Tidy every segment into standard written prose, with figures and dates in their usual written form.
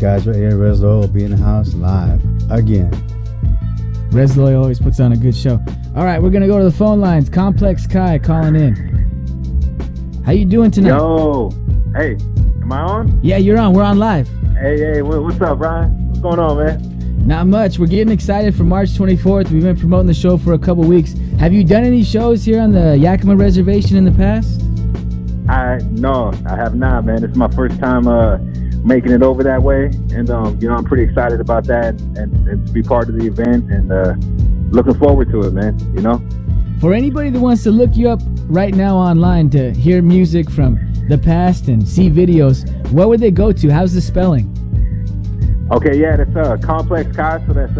guys right here. Reslo will be in the house live again. Reslo always puts on a good show. All right, we're going to go to the phone lines. Komplex Kai calling in. How you doing tonight? Yo. Hey, am I on? Yeah, you're on. We're on live. Hey, what's up, Ryan? What's going on, man? Not much. We're getting excited for March 24th. We've been promoting the show for a couple weeks. Have you done any shows here on the Yakima Reservation in the past? No, I have not, man. It's my first time making it over that way, and I'm pretty excited about that and to be part of the event, and looking forward to it, man. For anybody that wants to look you up right now online to hear music from the past and see videos, what would they go to? How's the spelling? Okay, yeah, that's Komplex Kai, so that's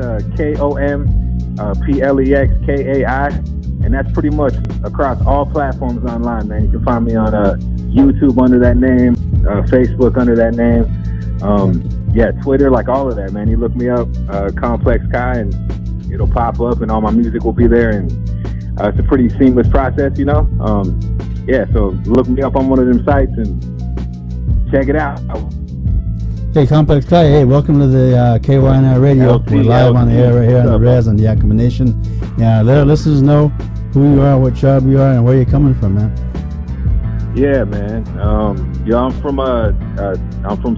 KOMPLEX KAI, and that's pretty much across all platforms online, man. You can find me on YouTube under that name, Facebook under that name, Twitter, like all of that, man. You look me up, Komplex Kai, and it'll pop up, and all my music will be there, and it's a pretty seamless process, so look me up on one of them sites and check it out. Hey, Komplex Kai, hey, welcome to the KYNR radio. We're live on the air right here on the Res on the Yakima Nation. Yeah, let our listeners know who you are, what tribe you are, and where you're coming from, man. Yeah, man. I'm from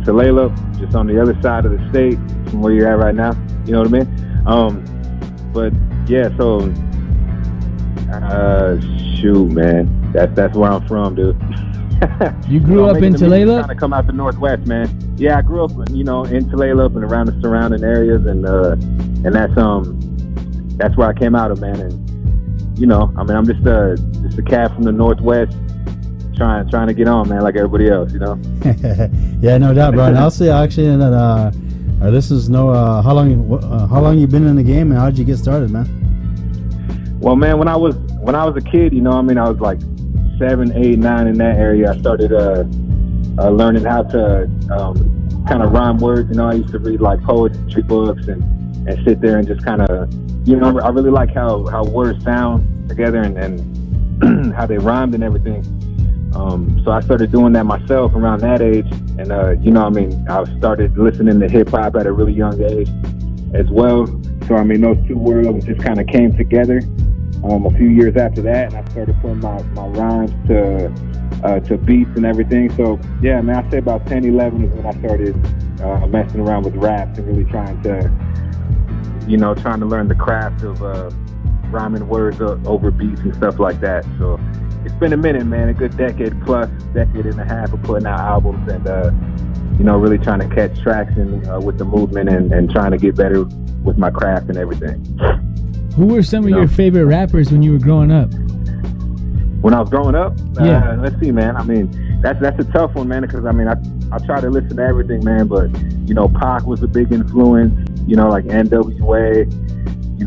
Tulalip, just on the other side of the state from where you're at right now. You know what I mean? Shoot, man. That's where I'm from, dude. You grew up in Tulalip? Trying to come out the Northwest, man. Yeah, I grew up, in Tulalip and around the surrounding areas, and that's where I came out of, man. And I'm just a cat from the Northwest, trying to get on, man, like everybody else, Yeah, no doubt, bro. And I'll say actually that our listeners know how long you been in the game, and how did you get started, man? Well, man, when I was a kid, I was like 7, 8, 9 in that area. I started learning how to kind of rhyme words. I used to read like poetry books and sit there and just kind of, I really like how words sound together and how they rhymed and everything. So I started doing that myself around that age, and I started listening to hip hop at a really young age as well. So those two worlds just kind of came together a few years after that, and I started putting my rhymes to beats and everything. So yeah, man, I'd say about 10, 11 is when I started messing around with raps and really trying to learn the craft of rhyming words over beats and stuff like that. So it's been a minute, man, a good decade and a half of putting out albums and really trying to catch traction with the movement and trying to get better with my craft and everything. Who were some of your favorite rappers when you were growing up? When I was growing up? Yeah. Let's see, man. That's a tough one, man, because I try to listen to everything, man, but Pac was a big influence, like NWA,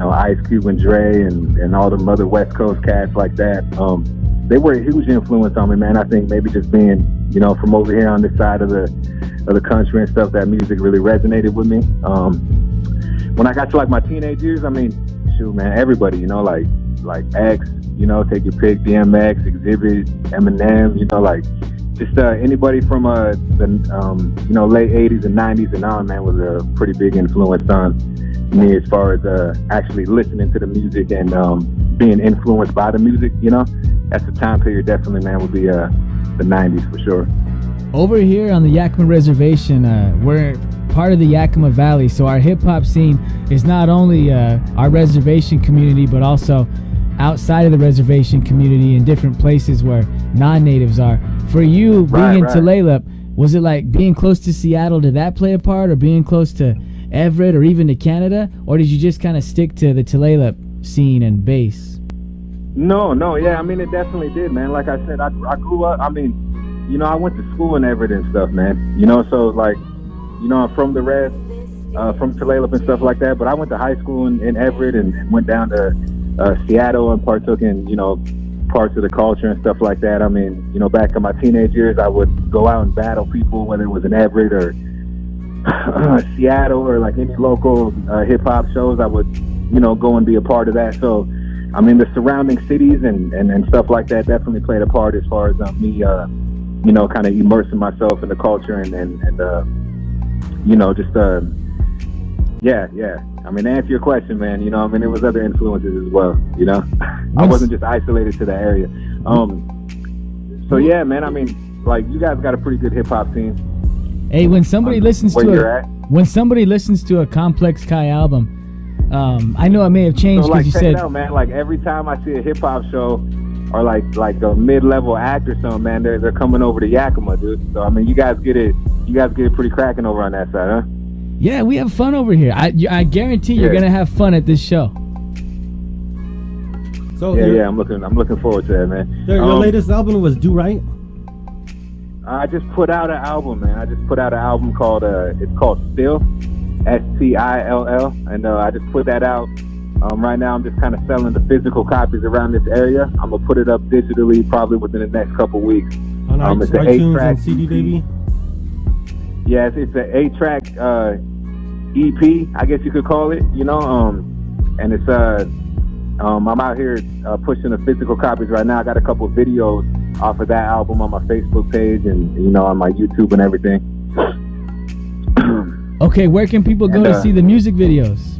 Ice Cube and Dre and all the other West Coast cats like that. They were a huge influence on me, man. I think maybe just being, from over here on this side of the country and stuff, that music really resonated with me. When I got to like my teenage years, shoot, man, everybody, like X, take your pick, DMX, Exhibit, Eminem, just anybody from the late 80s and 90s and on, man, was a pretty big influence on me as far as actually listening to the music and being influenced by the music. That's the time period definitely, man, would be the 90s for sure. Over here on the Yakima Reservation, we're part of the Yakima Valley, so our hip-hop scene is not only our reservation community, but also outside of the reservation community in different places where non-natives are. For you, being in Tulalip, was it like being close to Seattle, did that play a part, or being close to Everett or even to Canada, or did you just kind of stick to the Tulalip scene and base? No, yeah, it definitely did, man. Like I said, I grew up, I went to school in Everett and stuff, man. So like, I'm from the Res, from Tulalip and stuff like that, but I went to high school in Everett and went down to Seattle and partook in, parts of the culture and stuff like that. Back in my teenage years, I would go out and battle people, whether it was in Everett or Seattle or like any local hip-hop shows. I would, go and be a part of that. So, the surrounding cities and stuff like that definitely played a part as far as me, kind of immersing myself in the culture and just yeah. I mean, to answer your question, man, I mean, there was other influences as well, I wasn't just isolated to the area. So yeah, man, I mean, like, you guys got a pretty good hip hop scene. Hey, when somebody listens where to you're at. when somebody listens to a Komplex Kai album, I know it may have changed So, because like, you check said, it out, man. Like, every time I see a hip hop show or like a mid-level act or something, man, they're coming over to Yakima, dude. So I mean, you guys get it pretty cracking over on that side, huh? yeah, we have fun over here. I guarantee you're gonna have fun at this show. So Yeah, I'm looking forward to that, man. Your latest album was Do Right? I just put out an album, man. I just put out an album called it's called Still, Still, and I just put that out. Right now, I'm just kind of selling the physical copies around this area. I'm gonna put it up digitally probably within the next couple weeks. On it's an iTunes 8-track and CD, EP. baby? Yeah, it's an 8-track EP, I guess you could call it. And it's I'm out here pushing the physical copies right now. I got a couple of videos off of that album on my Facebook page and on my YouTube and everything. Okay, where can people go to see the music videos?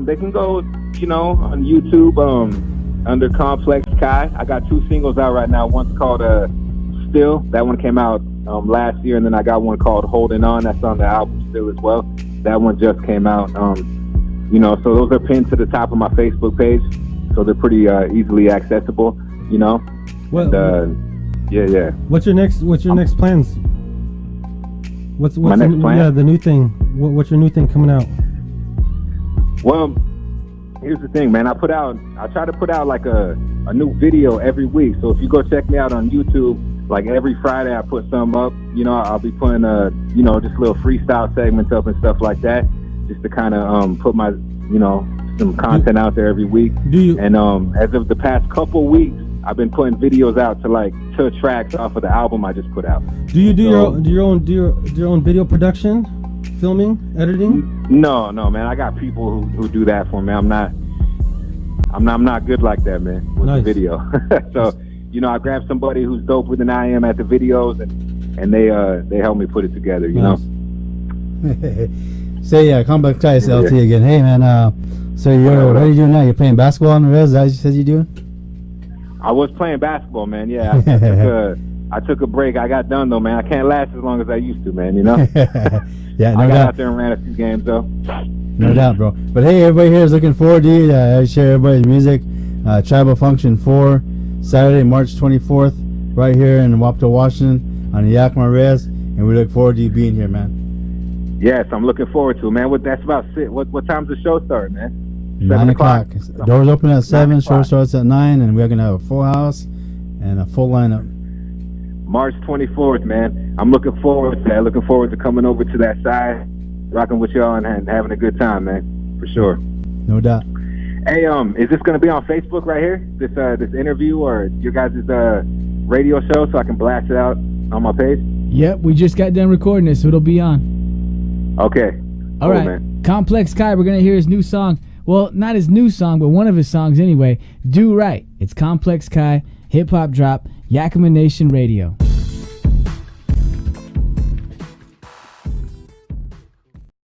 They can go, on YouTube under Komplex Kai. I got 2 singles out right now. One's called Still. That one came out last year, and then I got one called Holding On. That's on the album Still as well. That one just came out. So those are pinned to the top of my Facebook page, so they're pretty easily accessible. What, yeah. What's your next plans? What's my next plan? Yeah, the new thing. What's your new thing coming out? Well, here's the thing, man. I try to put out like a new video every week. So if you go check me out on YouTube, like every Friday I put some up. I'll be putting just little freestyle segments up and stuff like that, just to kind of put my some content out there every week. And as of the past couple weeks, I've been putting videos out to like 2 tracks off of the album I just put out. Do you do your own video production, filming, editing? No, man. I got people who do that for me. I'm not good like that, man, with the video. So, I grab somebody who's doper than I am at the videos, and they help me put it together. Say, Komplex Kai, it's LT again. Hey, man. So what are you doing now? You're playing basketball on the res? Is that what you said you're doing? I was playing basketball, man. Yeah, I took a break. I got done though, man. I can't last as long as I used to, man. Yeah, no I got doubt. out there and ran a few games though. No doubt, bro. But hey, everybody here is looking forward to you. I share everybody's music. Tribal Funktion 4, Saturday, March 24th, right here in Wapato, Washington, on the Yakima Res, and we look forward to you being here, man. Yes, I'm looking forward to it, man. That's about what time's the show start, man? 9 o'clock. Doors open at 7. Show starts at 9, and we're gonna have a full house and a full lineup. March 24th, man. I'm looking forward to that. Looking forward to coming over to that side, rocking with y'all and having a good time, man. For sure. No doubt. Hey, is this gonna be on Facebook right here? This interview or your guys' radio show, so I can blast it out on my page? Yep, we just got done recording it, so it'll be on. Okay. All right. Man. Komplex Kai, we're gonna hear his new song. Well, not his new song, but one of his songs anyway. Do Right. It's Komplex Kai, HipHop Drop, Yakima Nation Radio.